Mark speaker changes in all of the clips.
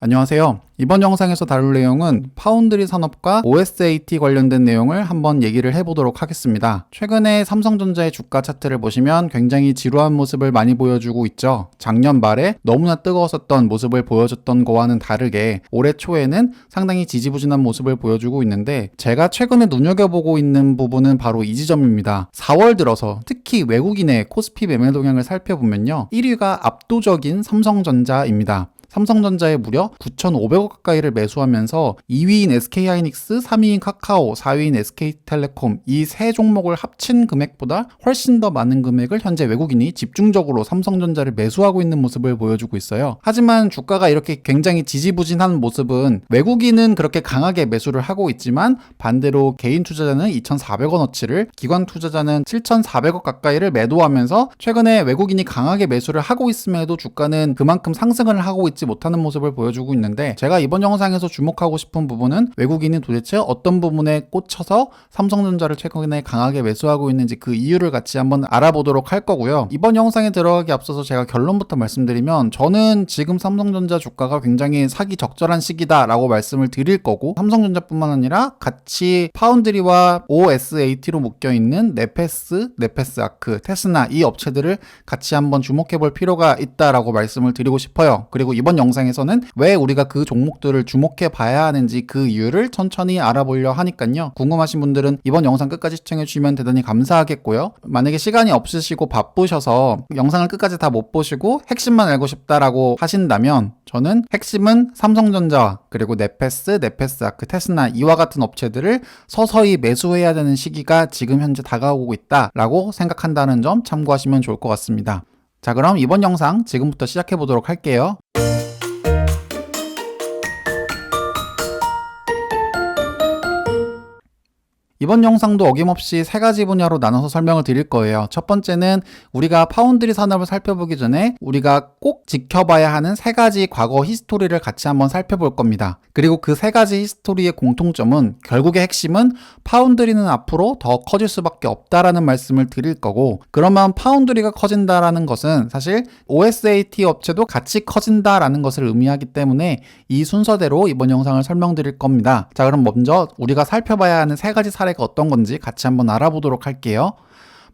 Speaker 1: 안녕하세요. 이번 영상에서 다룰 내용은 파운드리 산업과 OSAT 관련된 내용을 한번 얘기를 해보도록 하겠습니다. 최근에 삼성전자의 주가 차트를 보시면 굉장히 지루한 모습을 많이 보여주고 있죠. 작년 말에 너무나 뜨거웠었던 모습을 보여줬던 거와는 다르게 올해 초에는 상당히 지지부진한 모습을 보여주고 있는데, 제가 최근에 눈여겨보고 있는 부분은 바로 이 지점입니다. 4월 들어서 특히 외국인의 코스피 매매 동향을 살펴보면요, 1위가 압도적인 삼성전자입니다. 삼성전자에 무려 9,500억 가까이를 매수하면서 2위인 SK하이닉스, 3위인 카카오, 4위인 SK텔레콤 이 세 종목을 합친 금액보다 훨씬 더 많은 금액을 현재 외국인이 집중적으로 삼성전자를 매수하고 있는 모습을 보여주고 있어요. 하지만 주가가 이렇게 굉장히 지지부진한 모습은 외국인은 그렇게 강하게 매수를 하고 있지만 반대로 개인 투자자는 2,400원어치를, 기관 투자자는 7,400억 가까이를 매도하면서 최근에 외국인이 강하게 매수를 하고 있음에도 주가는 그만큼 상승을 하고 있지 못하는 모습을 보여주고 있는데, 제가 이번 영상에서 주목하고 싶은 부분은 외국인이 도대체 어떤 부분에 꽂혀서 삼성전자를 최근에 강하게 매수하고 있는지 그 이유를 같이 한번 알아보도록 할 거고요. 이번 영상에 들어가기 앞서서 제가 결론부터 말씀드리면, 저는 지금 삼성전자 주가가 굉장히 사기 적절한 시기다 라고 말씀을 드릴 거고, 삼성전자뿐만 아니라 같이 파운드리와 OSAT로 묶여있는 네페스, 네페스아크, 테스나 이 업체들을 같이 한번 주목해 볼 필요가 있다라고 말씀을 드리고 싶어요. 그리고 이번 영상에서는 왜 우리가 그 종목들을 주목해 봐야 하는지 그 이유를 천천히 알아보려 하니까요. 궁금하신 분들은 이번 영상 끝까지 시청해 주시면 대단히 감사하겠고요. 만약에 시간이 없으시고 바쁘셔서 영상을 끝까지 다 못 보시고 핵심만 알고 싶다라고 하신다면, 저는 핵심은 삼성전자, 그리고 네페스, 네페스아크, 테스나 이와 같은 업체들을 서서히 매수해야 되는 시기가 지금 현재 다가오고 있다라고 생각한다는 점 참고하시면 좋을 것 같습니다. 자, 그럼 이번 영상 지금부터 시작해 보도록 할게요. 이번 영상도 어김없이 세 가지 분야로 나눠서 설명을 드릴 거예요. 첫 번째는 우리가 파운드리 산업을 살펴보기 전에 우리가 꼭 지켜봐야 하는 세 가지 과거 히스토리를 같이 한번 살펴볼 겁니다. 그리고 그 세 가지 히스토리의 공통점은, 결국의 핵심은 파운드리는 앞으로 더 커질 수밖에 없다라는 말씀을 드릴 거고, 그러면 파운드리가 커진다라는 것은 사실 OSAT 업체도 같이 커진다라는 것을 의미하기 때문에 이 순서대로 이번 영상을 설명드릴 겁니다. 자, 그럼 먼저 우리가 살펴봐야 하는 세 가지 사례가 어떤 건지 같이 한번 알아보도록 할게요.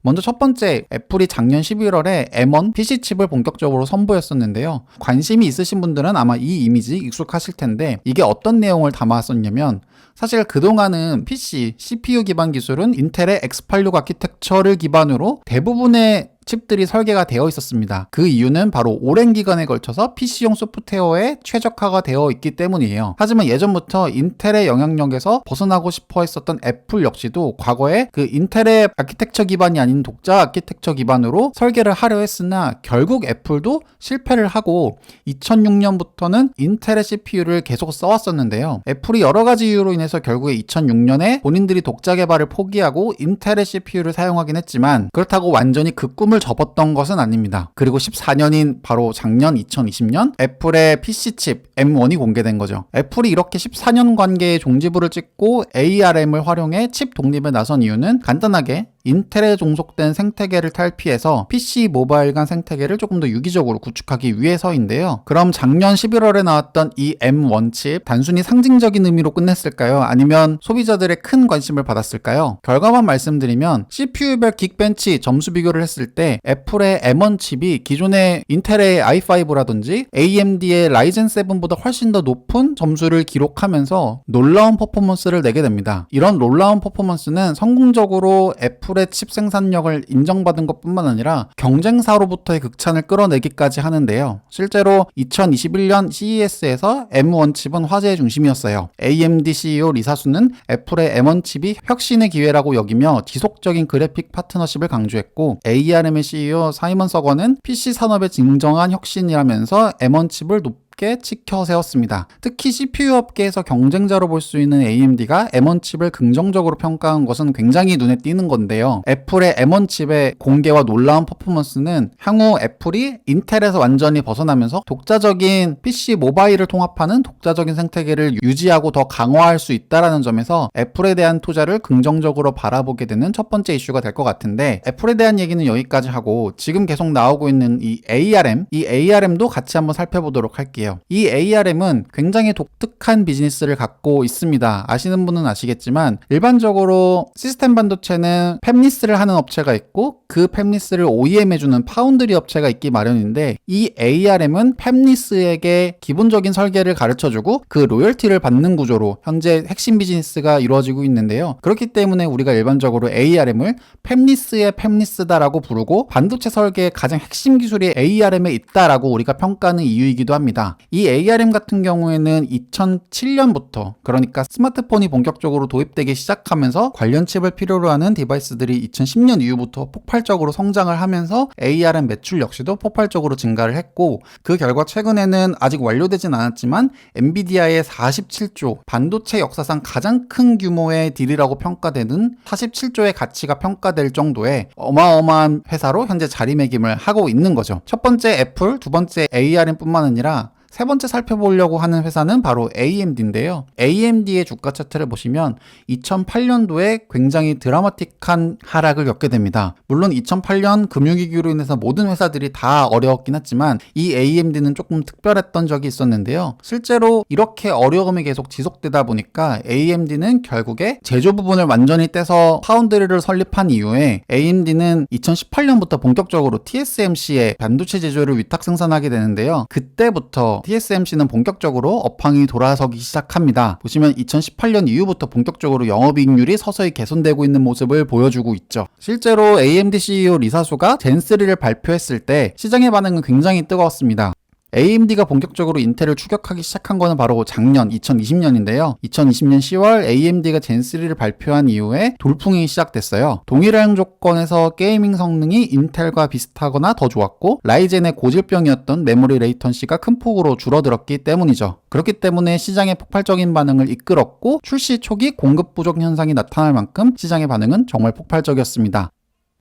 Speaker 1: 먼저 첫 번째, 애플이 작년 11월에 M1 PC칩을 본격적으로 선보였었는데요. 관심이 있으신 분들은 아마 이 이미지 익숙하실 텐데, 이게 어떤 내용을 담았었냐면, 사실 그동안은 PC, CPU 기반 기술은 인텔의 X86 아키텍처를 기반으로 대부분의 칩들이 설계가 되어 있었습니다. 그 이유는 바로 오랜 기간에 걸쳐서 PC용 소프트웨어에 최적화가 되어 있기 때문이에요. 하지만 예전부터 인텔의 영향력에서 벗어나고 싶어 했었던 애플 역시도 과거에 그 인텔의 아키텍처 기반이 아닌 독자 아키텍처 기반으로 설계를 하려 했으나, 결국 애플도 실패를 하고 2006년부터는 인텔의 CPU를 계속 써왔었는데요. 애플이 여러 가지 이유로 인해서 결국에 2006년에 본인들이 독자 개발을 포기하고 인텔의 CPU를 사용하긴 했지만, 그렇다고 완전히 그 꿈을 접었던 것은 아닙니다. 그리고 14년인 바로 작년 2020년 애플의 PC칩 M1이 공개된 거죠. 애플이 이렇게 14년 관계의 종지부를 찍고 ARM을 활용해 칩 독립에 나선 이유는 간단하게 인텔에 종속된 생태계를 탈피해서 PC 모바일 간 생태계를 조금 더 유기적으로 구축하기 위해서인데요. 그럼 작년 11월에 나왔던 이 M1 칩, 단순히 상징적인 의미로 끝냈을까요? 아니면 소비자들의 큰 관심을 받았을까요? 결과만 말씀드리면, CPU별 긱벤치 점수 비교를 했을 때 애플의 M1 칩이 기존의 인텔의 i5라든지 AMD의 라이젠 7보다 훨씬 더 높은 점수를 기록하면서 놀라운 퍼포먼스를 내게 됩니다. 이런 놀라운 퍼포먼스는 성공적으로 애플의 칩 생산력을 인정받은 것뿐만 아니라 경쟁사로부터의 극찬을 끌어내기까지 하는데요. 실제로 2021년 CES에서 M1 칩은 화제의 중심이었어요. AMD CEO 리사수는 애플의 M1 칩이 혁신의 기회라고 여기며 지속적인 그래픽 파트너십을 강조했고, ARM의 CEO 사이먼 서거는 PC 산업의 진정한 혁신이라면서 M1 칩을 높게 치켜 세웠습니다. 특히 CPU 업계에서 경쟁자로 볼 수 있는 AMD가 M1 칩을 긍정적으로 평가한 것은 굉장히 눈에 띄는 건데요. 애플의 M1 칩의 공개와 놀라운 퍼포먼스는 향후 애플이 인텔에서 완전히 벗어나면서 독자적인 PC 모바일을 통합하는 독자적인 생태계를 유지하고 더 강화할 수 있다는 점에서 애플에 대한 투자를 긍정적으로 바라보게 되는 첫 번째 이슈가 될 것 같은데, 애플에 대한 얘기는 여기까지 하고 지금 계속 나오고 있는 이 ARM도 같이 한번 살펴보도록 할게요. 할게요. 이 ARM은 굉장히 독특한 비즈니스를 갖고 있습니다. 아시는 분은 아시겠지만 일반적으로 시스템 반도체는 팹리스를 하는 업체가 있고 그 팹리스를 OEM해주는 파운드리 업체가 있기 마련인데 이 ARM은 팹리스에게 기본적인 설계를 가르쳐주고 그 로열티를 받는 구조로 현재 핵심 비즈니스가 이루어지고 있는데요. 그렇기 때문에 우리가 일반적으로 ARM을 팹리스의 팹리스다라고 부르고 반도체 설계의 가장 핵심 기술이 ARM에 있다라고 우리가 평가하는 이유이기도 합니다. 이 ARM 같은 경우에는 2007년부터 그러니까 스마트폰이 본격적으로 도입되기 시작하면서 관련 칩을 필요로 하는 디바이스들이 2010년 이후부터 폭발적으로 성장을 하면서 ARM 매출 역시도 폭발적으로 증가를 했고 그 결과 최근에는 아직 완료되진 않았지만 엔비디아의 47조 반도체 역사상 가장 큰 규모의 딜이라고 평가되는 47조의 가치가 평가될 정도의 어마어마한 회사로 현재 자리매김을 하고 있는 거죠. 첫 번째 애플, 두 번째 ARM뿐만 아니라 세 번째 살펴보려고 하는 회사는 바로 AMD인데요. AMD의 주가 차트를 보시면 2008년도에 굉장히 드라마틱한 하락을 겪게 됩니다. 물론 2008년 금융위기로 인해서 모든 회사들이 다 어려웠긴 했지만 이 AMD는 조금 특별했던 적이 있었는데요. 실제로 이렇게 어려움이 계속 지속되다 보니까 AMD는 결국에 제조 부분을 완전히 떼서 파운드리를 설립한 이후에 AMD는 2018년부터 본격적으로 TSMC에 반도체 제조를 위탁 생산하게 되는데요. 그때부터 TSMC는 본격적으로 업황이 돌아서기 시작합니다. 보시면 2018년 이후부터 본격적으로 영업이익률이 서서히 개선되고 있는 모습을 보여주고 있죠. 실제로 AMD CEO 리사수가 젠3를 발표했을 때 시장의 반응은 굉장히 뜨거웠습니다. AMD가 본격적으로 인텔을 추격하기 시작한 거는 바로 작년 2020년인데요. 2020년 10월 AMD가 젠3를 발표한 이후에 돌풍이 시작됐어요. 동일한 조건에서 게이밍 성능이 인텔과 비슷하거나 더 좋았고 라이젠의 고질병이었던 메모리 레이턴시가 큰 폭으로 줄어들었기 때문이죠. 그렇기 때문에 시장의 폭발적인 반응을 이끌었고 출시 초기 공급 부족 현상이 나타날 만큼 시장의 반응은 정말 폭발적이었습니다.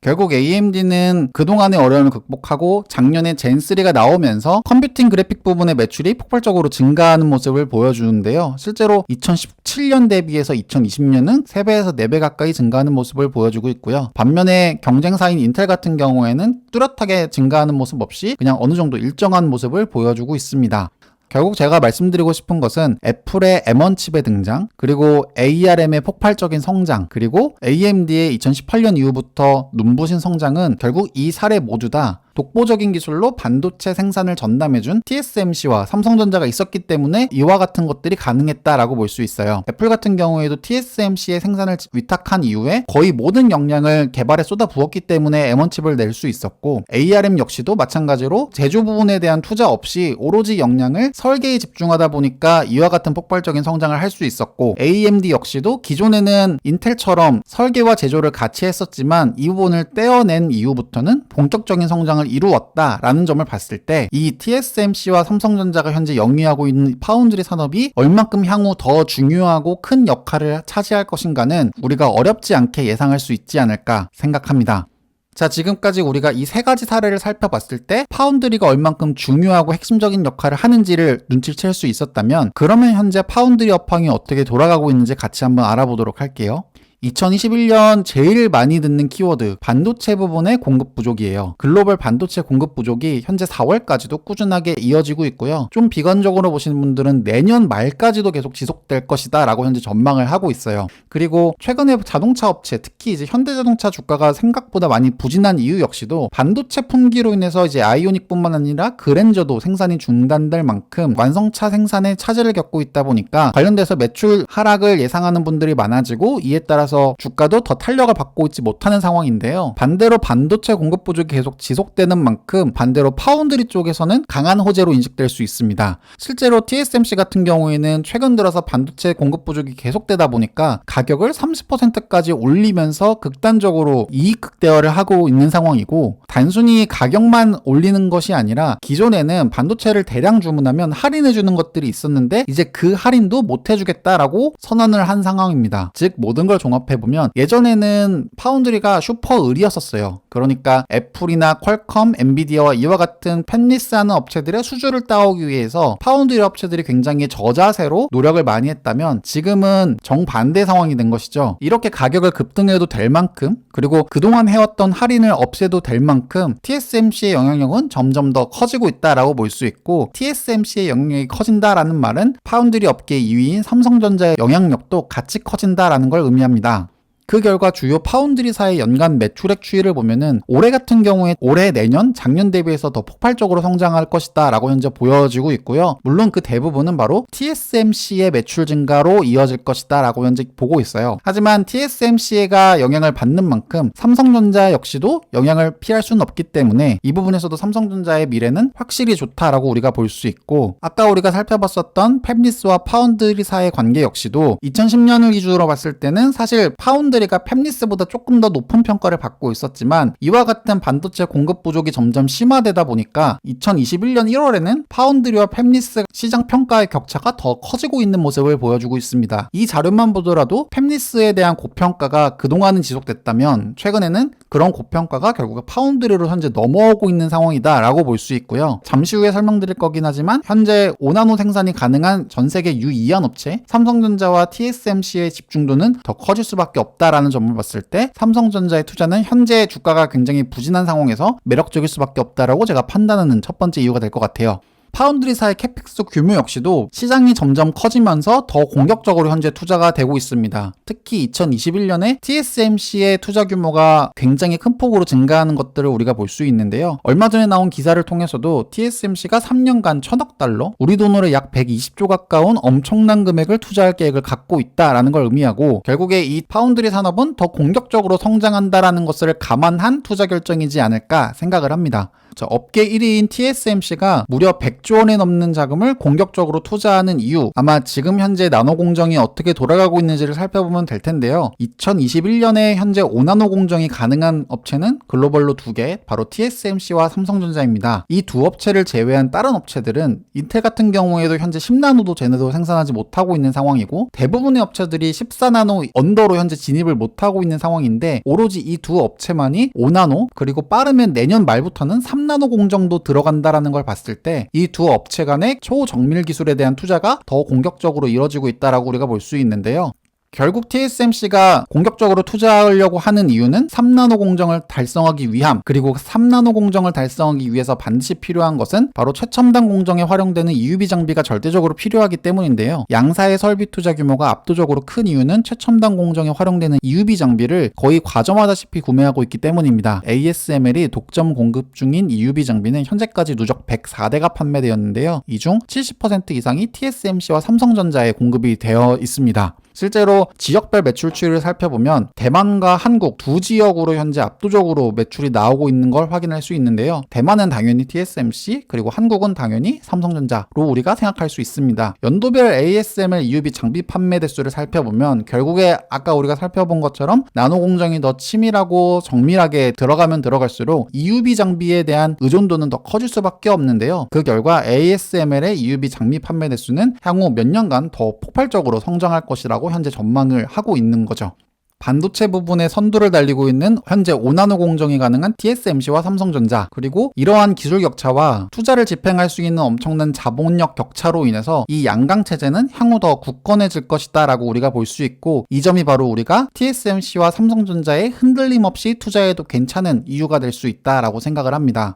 Speaker 1: 결국 AMD는 그동안의 어려움을 극복하고 작년에 젠3가 나오면서 컴퓨팅 그래픽 부분의 매출이 폭발적으로 증가하는 모습을 보여주는데요. 실제로 2017년 대비해서 2020년은 3배에서 4배 가까이 증가하는 모습을 보여주고 있고요. 반면에 경쟁사인 인텔 같은 경우에는 뚜렷하게 증가하는 모습 없이 그냥 어느 정도 일정한 모습을 보여주고 있습니다. 결국 제가 말씀드리고 싶은 것은 애플의 M1 칩의 등장, 그리고 ARM의 폭발적인 성장, 그리고 AMD의 2018년 이후부터 눈부신 성장은 결국 이 사례 모두 다 독보적인 기술로 반도체 생산을 전담해준 TSMC와 삼성전자가 있었기 때문에 이와 같은 것들이 가능했다라고 볼 수 있어요. 애플 같은 경우에도 TSMC의 생산을 위탁한 이후에 거의 모든 역량을 개발에 쏟아부었기 때문에 M1 칩을 낼 수 있었고 ARM 역시도 마찬가지로 제조 부분에 대한 투자 없이 오로지 역량을 설계에 집중하다 보니까 이와 같은 폭발적인 성장을 할 수 있었고 AMD 역시도 기존에는 인텔처럼 설계와 제조를 같이 했었지만 이 부분을 떼어낸 이후부터는 본격적인 성장을 이루었다라는 점을 봤을 때 이 TSMC와 삼성전자가 현재 영위하고 있는 파운드리 산업이 얼만큼 향후 더 중요하고 큰 역할을 차지할 것인가는 우리가 어렵지 않게 예상할 수 있지 않을까 생각합니다. 자, 지금까지 우리가 이 세 가지 사례를 살펴봤을 때 파운드리가 얼만큼 중요하고 핵심적인 역할을 하는지를 눈치챌 수 있었다면 그러면 현재 파운드리 업황이 어떻게 돌아가고 있는지 같이 한번 알아보도록 할게요. 2021년 제일 많이 듣는 키워드 반도체 부분의 공급 부족이에요. 글로벌 반도체 공급 부족이 현재 4월까지도 꾸준하게 이어지고 있고요. 좀 비관적으로 보시는 분들은 내년 말까지도 계속 지속될 것이다 라고 현재 전망을 하고 있어요. 그리고 최근에 자동차 업체, 특히 이제 현대자동차 주가가 생각보다 많이 부진한 이유 역시도 반도체 품귀로 인해서 이제 아이오닉뿐만 아니라 그랜저도 생산이 중단될 만큼 완성차 생산에 차질을 겪고 있다 보니까 관련돼서 매출 하락을 예상하는 분들이 많아지고 이에 따라서 주가도 더 탄력을 받고 있지 못하는 상황인데요. 반대로 반도체 공급 부족이 계속 지속되는 만큼 반대로 파운드리 쪽에서는 강한 호재로 인식될 수 있습니다. 실제로 TSMC 같은 경우에는 최근 들어서 반도체 공급 부족이 계속되다 보니까 가격을 30%까지 올리면서 극단적으로 이익 극대화를 하고 있는 상황이고 단순히 가격만 올리는 것이 아니라 기존에는 반도체를 대량 주문하면 할인해 주는 것들이 있었는데 이제 그 할인도 못 해주겠다라고 선언을 한 상황입니다. 즉 모든 걸 종합 종합해보면 예전에는 파운드리가 슈퍼 을이었었어요. 그러니까 애플이나 퀄컴, 엔비디아와 이와 같은 팹리스하는 업체들의 수주를 따오기 위해서 파운드리 업체들이 굉장히 저자세로 노력을 많이 했다면 지금은 정반대 상황이 된 것이죠. 이렇게 가격을 급등해도 될 만큼, 그리고 그동안 해왔던 할인을 없애도 될 만큼 TSMC의 영향력은 점점 더 커지고 있다라고 볼 수 있고, TSMC의 영향력이 커진다라는 말은 파운드리 업계 2위인 삼성전자의 영향력도 같이 커진다라는 걸 의미합니다. 그 결과 주요 파운드리사의 연간 매출액 추이를 보면은 올해 같은 경우에 올해, 내년, 작년 대비해서 더 폭발적으로 성장할 것이다 라고 현재 보여지고 있고요. 물론 그 대부분은 바로 TSMC의 매출 증가로 이어질 것이다 라고 현재 보고 있어요. 하지만 TSMC가 영향을 받는 만큼 삼성전자 역시도 영향을 피할 수는 없기 때문에 이 부분에서도 삼성전자의 미래는 확실히 좋다라고 우리가 볼 수 있고, 아까 우리가 살펴봤었던 팹리스와 파운드리사의 관계 역시도 2010년을 기준으로 봤을 때는 사실 파운드리가 팹리스보다 조금 더 높은 평가를 받고 있었지만 이와 같은 반도체 공급 부족이 점점 심화되다 보니까 2021년 1월에는 파운드리와 팹리스 시장 평가의 격차가 더 커지고 있는 모습을 보여주고 있습니다. 이 자료만 보더라도 팹리스에 대한 고평가가 그동안은 지속됐다면 최근에는 그런 고평가가 결국 파운드리로 현재 넘어오고 있는 상황이다 라고 볼 수 있고요. 잠시 후에 설명드릴 거긴 하지만 현재 5나노 생산이 가능한 전 세계 유이한 업체 삼성전자와 TSMC의 집중도는 더 커질 수밖에 없다라는 점을 봤을 때 삼성전자의 투자는 현재 주가가 굉장히 부진한 상황에서 매력적일 수밖에 없다라고 제가 판단하는 첫 번째 이유가 될 것 같아요. 파운드리사의 캐펙스 규모 역시도 시장이 점점 커지면서 더 공격적으로 현재 투자가 되고 있습니다. 특히 2021년에 TSMC의 투자 규모가 굉장히 큰 폭으로 증가하는 것들을 우리가 볼 수 있는데요. 얼마 전에 나온 기사를 통해서도 TSMC가 3년간 1,000억 달러, 우리 돈으로 약 120조 가까운 엄청난 금액을 투자할 계획을 갖고 있다라는 걸 의미하고, 결국에 이 파운드리 산업은 더 공격적으로 성장한다라는 것을 감안한 투자 결정이지 않을까 생각을 합니다. 업계 1위인 TSMC가 무려 100조 원에 넘는 자금을 공격적으로 투자하는 이유, 아마 지금 현재 나노 공정이 어떻게 돌아가고 있는지를 살펴보면 될 텐데요. 2021년에 현재 5나노 공정이 가능한 업체는 글로벌로 2개, 바로 TSMC와 삼성전자입니다. 이 두 업체를 제외한 다른 업체들은 인텔 같은 경우에도 현재 10나노도 쟤네도 생산하지 못하고 있는 상황이고, 대부분의 업체들이 14나노 언더로 현재 진입을 못하고 있는 상황인데, 오로지 이 두 업체만이 5나노, 그리고 빠르면 내년 말부터는 3나노 공정도 들어간다라는 걸 봤을 때 이 두 업체 간의 초정밀 기술에 대한 투자가 더 공격적으로 이뤄지고 있다라고 우리가 볼 수 있는데요. 결국 TSMC가 공격적으로 투자하려고 하는 이유는 3나노 공정을 달성하기 위함, 그리고 3나노 공정을 달성하기 위해서 반드시 필요한 것은 바로 최첨단 공정에 활용되는 EUV 장비가 절대적으로 필요하기 때문인데요. 양사의 설비 투자 규모가 압도적으로 큰 이유는 최첨단 공정에 활용되는 EUV 장비를 거의 과점하다시피 구매하고 있기 때문입니다. ASML이 독점 공급 중인 EUV 장비는 현재까지 누적 104대가 판매되었는데요. 이 중 70% 이상이 TSMC와 삼성전자에 공급이 되어 있습니다. 실제로 지역별 매출 추이를 살펴보면 대만과 한국 두 지역으로 현재 압도적으로 매출이 나오고 있는 걸 확인할 수 있는데요. 대만은 당연히 TSMC, 그리고 한국은 당연히 삼성전자로 우리가 생각할 수 있습니다. 연도별 ASML EUV 장비 판매 대수를 살펴보면 결국에 아까 우리가 살펴본 것처럼 나노 공정이 더 치밀하고 정밀하게 들어가면 들어갈수록 EUV 장비에 대한 의존도는 더 커질 수밖에 없는데요. 그 결과 ASML의 EUV 장비 판매 대수는 향후 몇 년간 더 폭발적으로 성장할 것이라고 현재 전망을 하고 있는 거죠. 반도체 부분에 선두를 달리고 있는 현재 5나노 공정이 가능한 TSMC와 삼성전자, 그리고 이러한 기술 격차와 투자를 집행할 수 있는 엄청난 자본력 격차로 인해서 이 양강 체제는 향후 더 굳건해질 것이다 라고 우리가 볼 수 있고, 이 점이 바로 우리가 TSMC와 삼성전자에 흔들림 없이 투자해도 괜찮은 이유가 될 수 있다라고 생각을 합니다.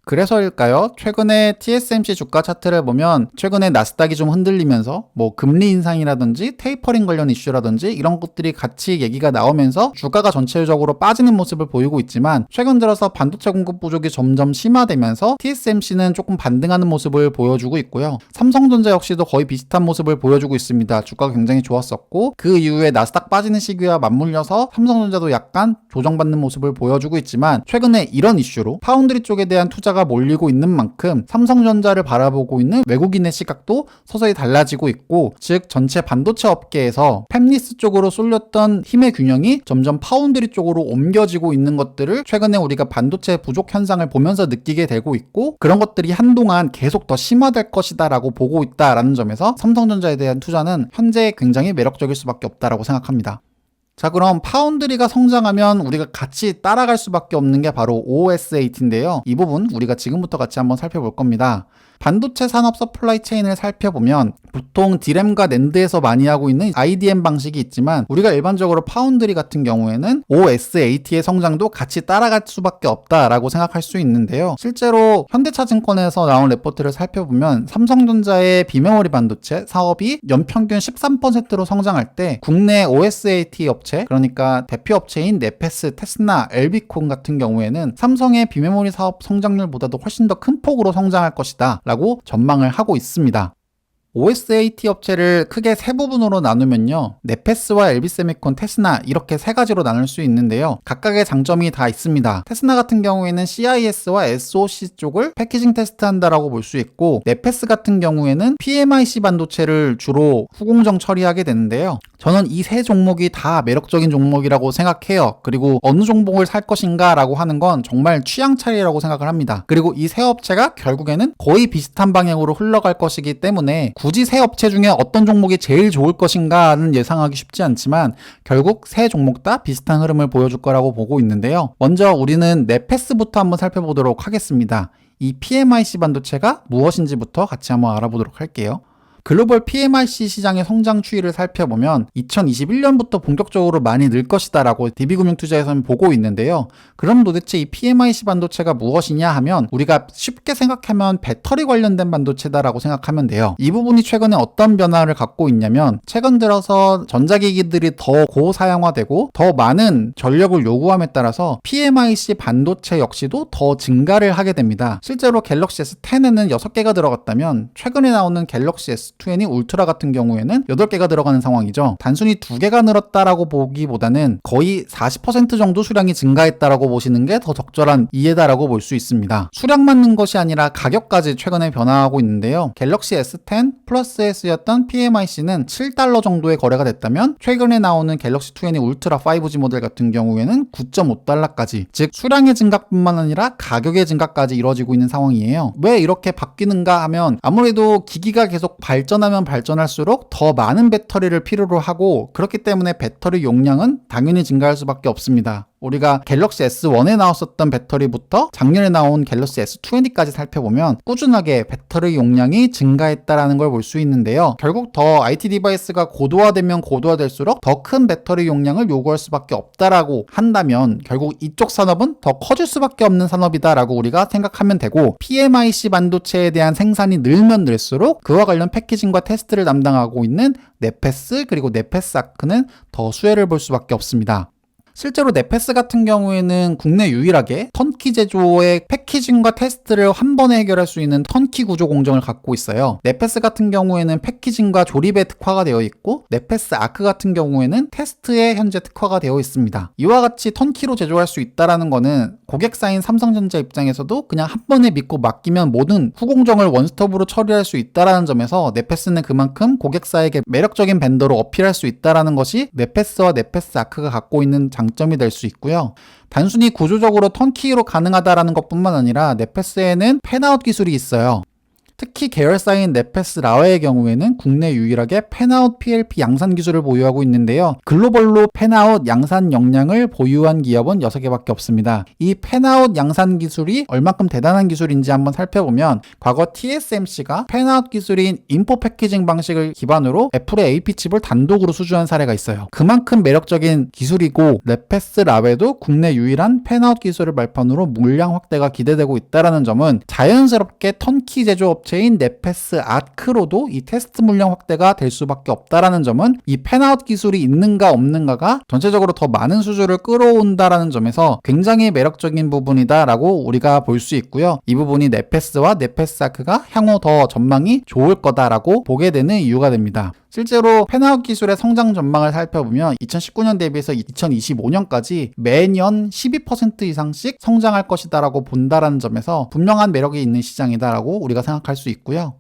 Speaker 1: 그래서일까요? 최근에 TSMC 주가 차트를 보면 최근에 나스닥이 좀 흔들리면서 금리 인상이라든지 테이퍼링 관련 이슈라든지 이런 것들이 같이 얘기가 나오면서 주가가 전체적으로 빠지는 모습을 보이고 있지만, 최근 들어서 반도체 공급 부족이 점점 심화되면서 TSMC는 조금 반등하는 모습을 보여주고 있고요. 삼성전자 역시도 거의 비슷한 모습을 보여주고 있습니다. 주가가 굉장히 좋았었고 그 이후에 나스닥 빠지는 시기와 맞물려서 삼성전자도 약간 조정받는 모습을 보여주고 있지만, 최근에 이런 이슈로 파운드리 쪽에 대한 투자가 몰리고 있는 만큼 삼성전자를 바라보고 있는 외국인의 시각도 서서히 달라지고 있고, 즉 전체 반도체 업계에서 팹리스 쪽으로 쏠렸던 힘의 균형이 점점 파운드리 쪽으로 옮겨지고 있는 것들을 최근에 우리가 반도체 부족 현상을 보면서 느끼게 되고 있고, 그런 것들이 한동안 계속 더 심화될 것이다 라고 보고 있다라는 점에서 삼성전자에 대한 투자는 현재 굉장히 매력적일 수밖에 없다라고 생각합니다. 자, 그럼 파운드리가 성장하면 우리가 같이 따라갈 수밖에 없는 게 바로 OSAT인데요. 이 부분 우리가 지금부터 같이 한번 살펴볼 겁니다. 반도체 산업 서플라이 체인을 살펴보면 보통 디램과 낸드에서 많이 하고 있는 IDM 방식이 있지만 우리가 일반적으로 파운드리 같은 경우에는 OSAT의 성장도 같이 따라갈 수밖에 없다라고 생각할 수 있는데요. 실제로 현대차증권에서 나온 레포트를 살펴보면 삼성전자의 비메모리 반도체 사업이 연평균 13%로 성장할 때 국내 OSAT 업체, 그러니까 대표 업체인 네페스, 테스나, 엘비콘 같은 경우에는 삼성의 비메모리 사업 성장률보다도 훨씬 더 큰 폭으로 성장할 것이다 라고 전망을 하고 있습니다. OSAT 업체를 크게 세 부분으로 나누면요. 네페스와 엘비세미콘, 테스나 이렇게 세 가지로 나눌 수 있는데요. 각각의 장점이 다 있습니다. 테스나 같은 경우에는 CIS와 SoC 쪽을 패키징 테스트한다라고 볼 수 있고 네페스 같은 경우에는 PMIC 반도체를 주로 후공정 처리하게 되는데요. 저는 이 세 종목이 다 매력적인 종목이라고 생각해요. 그리고 어느 종목을 살 것인가 라고 하는 건 정말 취향 차이라고 생각을 합니다. 그리고 이 세 업체가 결국에는 거의 비슷한 방향으로 흘러갈 것이기 때문에 굳이 세 업체 중에 어떤 종목이 제일 좋을 것인가는 예상하기 쉽지 않지만 결국 세 종목 다 비슷한 흐름을 보여줄 거라고 보고 있는데요. 먼저 우리는 네페스부터 한번 살펴보도록 하겠습니다. 이 PMIC 반도체가 무엇인지부터 같이 한번 알아보도록 할게요. 글로벌 PMIC 시장의 성장 추이를 살펴보면 2021년부터 본격적으로 많이 늘 것이다 라고 DB금융투자에서는 보고 있는데요. 그럼 도대체 이 PMIC 반도체가 무엇이냐 하면 우리가 쉽게 생각하면 배터리 관련된 반도체다 라고 생각하면 돼요. 이 부분이 최근에 어떤 변화를 갖고 있냐면 최근 들어서 전자기기들이 더 고사양화되고 더 많은 전력을 요구함에 따라서 PMIC 반도체 역시도 더 증가를 하게 됩니다. 실제로 갤럭시 S10에는 6개가 들어갔다면 최근에 나오는 갤럭시 S20 울트라 같은 경우에는 8개가 들어가는 상황이죠. 단순히 2개가 늘었다라고 보기보다는 거의 40% 정도 수량이 증가했다라고 보시는 게 더 적절한 이해다라고 볼 수 있습니다. 수량만 는 것이 아니라 가격까지 최근에 변화하고 있는데요. 갤럭시 S10 플러스 S였던 PMIC는 $7 정도의 거래가 됐다면 최근에 나오는 갤럭시 20 울트라 5G 모델 같은 경우에는 $9.5까지, 즉 수량의 증가뿐만 아니라 가격의 증가까지 이루어지고 있는 상황이에요. 왜 이렇게 바뀌는가 하면 아무래도 기기가 계속 발전하면 발전할수록 더 많은 배터리를 필요로 하고 그렇기 때문에 배터리 용량은 당연히 증가할 수밖에 없습니다. 우리가 갤럭시 S1에 나왔었던 배터리부터 작년에 나온 갤럭시 S20까지 살펴보면 꾸준하게 배터리 용량이 증가했다라는 걸 볼 수 있는데요. 결국 더 IT 디바이스가 고도화되면 고도화될수록 더 큰 배터리 용량을 요구할 수밖에 없다라고 한다면 결국 이쪽 산업은 더 커질 수밖에 없는 산업이다라고 우리가 생각하면 되고 PMIC 반도체에 대한 생산이 늘면 늘수록 그와 관련 패키징과 테스트를 담당하고 있는 네페스 그리고 네페스 아크는 더 수혜를 볼 수밖에 없습니다. 실제로 네페스 같은 경우에는 국내 유일하게 턴키 제조의 패키징과 테스트를 한 번에 해결할 수 있는 턴키 구조 공정을 갖고 있어요. 네페스 같은 경우에는 패키징과 조립에 특화가 되어 있고 네페스 아크 같은 경우에는 테스트에 현재 특화가 되어 있습니다. 이와 같이 턴키로 제조할 수 있다는 거는 고객사인 삼성전자 입장에서도 그냥 한 번에 믿고 맡기면 모든 후공정을 원스톱으로 처리할 수 있다는 점에서 네페스는 그만큼 고객사에게 매력적인 벤더로 어필할 수 있다는 것이 네페스와 네페스 아크가 갖고 있는 장점이 될 수 있고요. 단순히 구조적으로 턴키로 가능하다는 것뿐만 아니라 네페스에는 팬아웃 기술이 있어요. 특히 계열사인 네페스 라웨의 경우에는 국내 유일하게 팬아웃 PLP 양산 기술을 보유하고 있는데요. 글로벌로 팬아웃 양산 역량을 보유한 기업은 6개밖에 없습니다. 이 팬아웃 양산 기술이 얼마큼 대단한 기술인지 한번 살펴보면 과거 TSMC가 팬아웃 기술인 인포 패키징 방식을 기반으로 애플의 AP 칩을 단독으로 수주한 사례가 있어요. 그만큼 매력적인 기술이고 네페스 라웨도 국내 유일한 팬아웃 기술을 발판으로 물량 확대가 기대되고 있다는 점은 자연스럽게 턴키 제조업체 인 네페스 아크로도 이 테스트 물량 확대가 될 수밖에 없다라는 점은 이 팬아웃 기술이 있는가 없는가가 전체적으로 더 많은 수주를 끌어온다라는 점에서 굉장히 매력적인 부분이다라고 우리가 볼 수 있고요. 이 부분이 네페스와 네페스 아크가 향후 더 전망이 좋을 거다라고 보게 되는 이유가 됩니다. 실제로 팬아웃 기술의 성장 전망을 살펴보면 2019년 대비해서 2025년까지 매년 12% 이상씩 성장할 것이다라고 본다라는 점에서 분명한 매력이 있는 시장이다라고 우리가 생각할 수 있고요.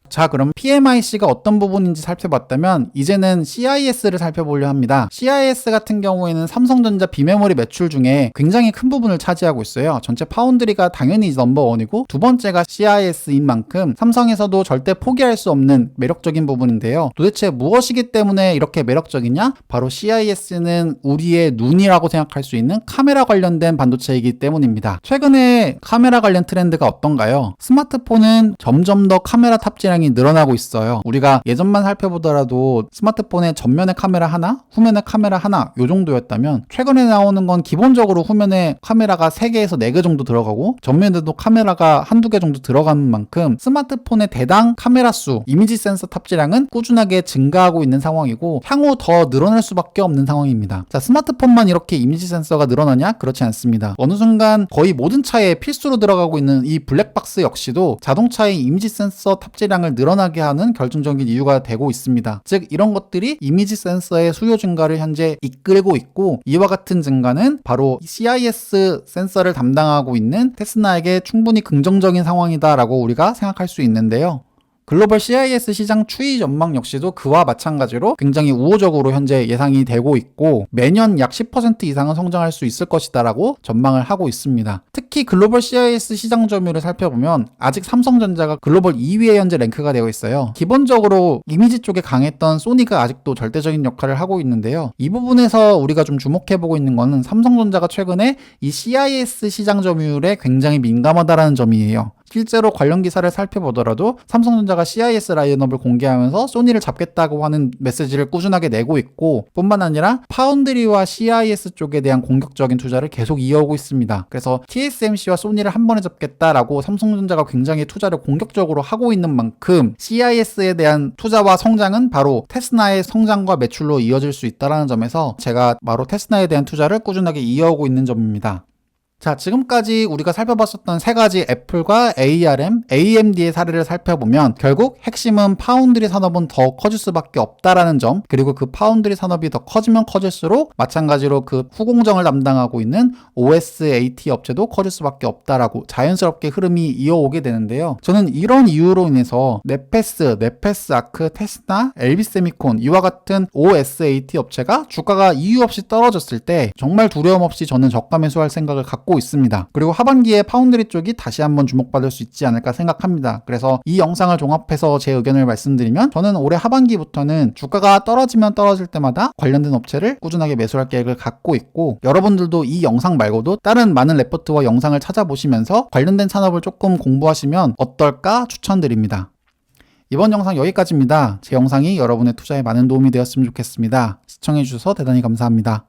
Speaker 1: 자, 그럼 PMIC가 어떤 부분인지 살펴봤다면 이제는 CIS를 살펴보려 합니다. CIS 같은 경우에는 삼성전자 비메모리 매출 중에 굉장히 큰 부분을 차지하고 있어요. 전체 파운드리가 당연히 넘버원이고 두 번째가 CIS인 만큼 삼성에서도 절대 포기할 수 없는 매력적인 부분인데요. 도대체 무엇이기 때문에 이렇게 매력적이냐? 바로 CIS는 우리의 눈이라고 생각할 수 있는 카메라 관련된 반도체이기 때문입니다. 최근에 카메라 관련 트렌드가 어떤가요? 스마트폰은 점점 더 카메라 탑재량이 늘어나고 있어요. 우리가 예전만 살펴보더라도 스마트폰에 전면에 카메라 하나, 후면에 카메라 하나 요 정도였다면 최근에 나오는 건 기본적으로 후면에 카메라가 3개에서 4개 정도 들어가고 전면에도 카메라가 한두 개 정도 들어가는 만큼 스마트폰의 대당 카메라 수, 이미지 센서 탑재량은 꾸준하게 증가하고 있는 상황이고 향후 더 늘어날 수밖에 없는 상황입니다. 자, 스마트폰만 이렇게 이미지 센서가 늘어나냐? 그렇지 않습니다. 어느 순간 거의 모든 차에 필수로 들어가고 있는 이 블랙박스 역시도 자동차의 이미지 센서 탑재량을 늘어나게 하는 결정적인 이유가 되고 있습니다. 즉 이런 것들이 이미지 센서의 수요 증가를 현재 이끌고 있고 이와 같은 증가는 바로 CIS 센서를 담당하고 있는 테스나에게 충분히 긍정적인 상황이다라고 우리가 생각할 수 있는데요. 글로벌 CIS 시장 추이 전망 역시도 그와 마찬가지로 굉장히 우호적으로 현재 예상이 되고 있고 매년 약 10% 이상은 성장할 수 있을 것이다라고 전망을 하고 있습니다. 특히 글로벌 CIS 시장 점유율을 살펴보면 아직 삼성전자가 글로벌 2위에 현재 랭크가 되어 있어요. 기본적으로 이미지 쪽에 강했던 소니가 아직도 절대적인 역할을 하고 있는데요. 이 부분에서 우리가 좀 주목해보고 있는 거는 삼성전자가 최근에 이 CIS 시장 점유율에 굉장히 민감하다라는 점이에요. 실제로 관련 기사를 살펴보더라도 삼성전자가 CIS 라인업을 공개하면서 소니를 잡겠다고 하는 메시지를 꾸준하게 내고 있고 뿐만 아니라 파운드리와 CIS 쪽에 대한 공격적인 투자를 계속 이어오고 있습니다. 그래서 TSMC와 소니를 한 번에 잡겠다라고 삼성전자가 굉장히 투자를 공격적으로 하고 있는 만큼 CIS에 대한 투자와 성장은 바로 테스나의 성장과 매출로 이어질 수 있다는 점에서 제가 바로 테스나에 대한 투자를 꾸준하게 이어오고 있는 점입니다. 자, 지금까지 우리가 살펴봤었던 세 가지 애플과 ARM, AMD의 사례를 살펴보면 결국 핵심은 파운드리 산업은 더 커질 수밖에 없다라는 점, 그리고 그 파운드리 산업이 더 커지면 커질수록 마찬가지로 그 후공정을 담당하고 있는 OSAT 업체도 커질 수밖에 없다라고 자연스럽게 흐름이 이어오게 되는데요. 저는 이런 이유로 인해서 네페스, 아크, 테스나, LB세미콘 이와 같은 OSAT 업체가 주가가 이유 없이 떨어졌을 때 정말 두려움 없이 저는 저가 매수할 생각을 갖고 있습니다. 그리고 하반기에 파운드리 쪽이 다시 한번 주목받을 수 있지 않을까 생각합니다. 그래서 이 영상을 종합해서 제 의견을 말씀드리면 저는 올해 하반기부터는 주가가 떨어지면 떨어질 때마다 관련된 업체를 꾸준하게 매수할 계획을 갖고 있고 여러분들도 이 영상 말고도 다른 많은 레포트와 영상을 찾아보시면서 관련된 산업을 조금 공부하시면 어떨까 추천드립니다. 이번 영상 여기까지입니다. 제 영상이 여러분의 투자에 많은 도움이 되었으면 좋겠습니다. 시청해주셔서 대단히 감사합니다.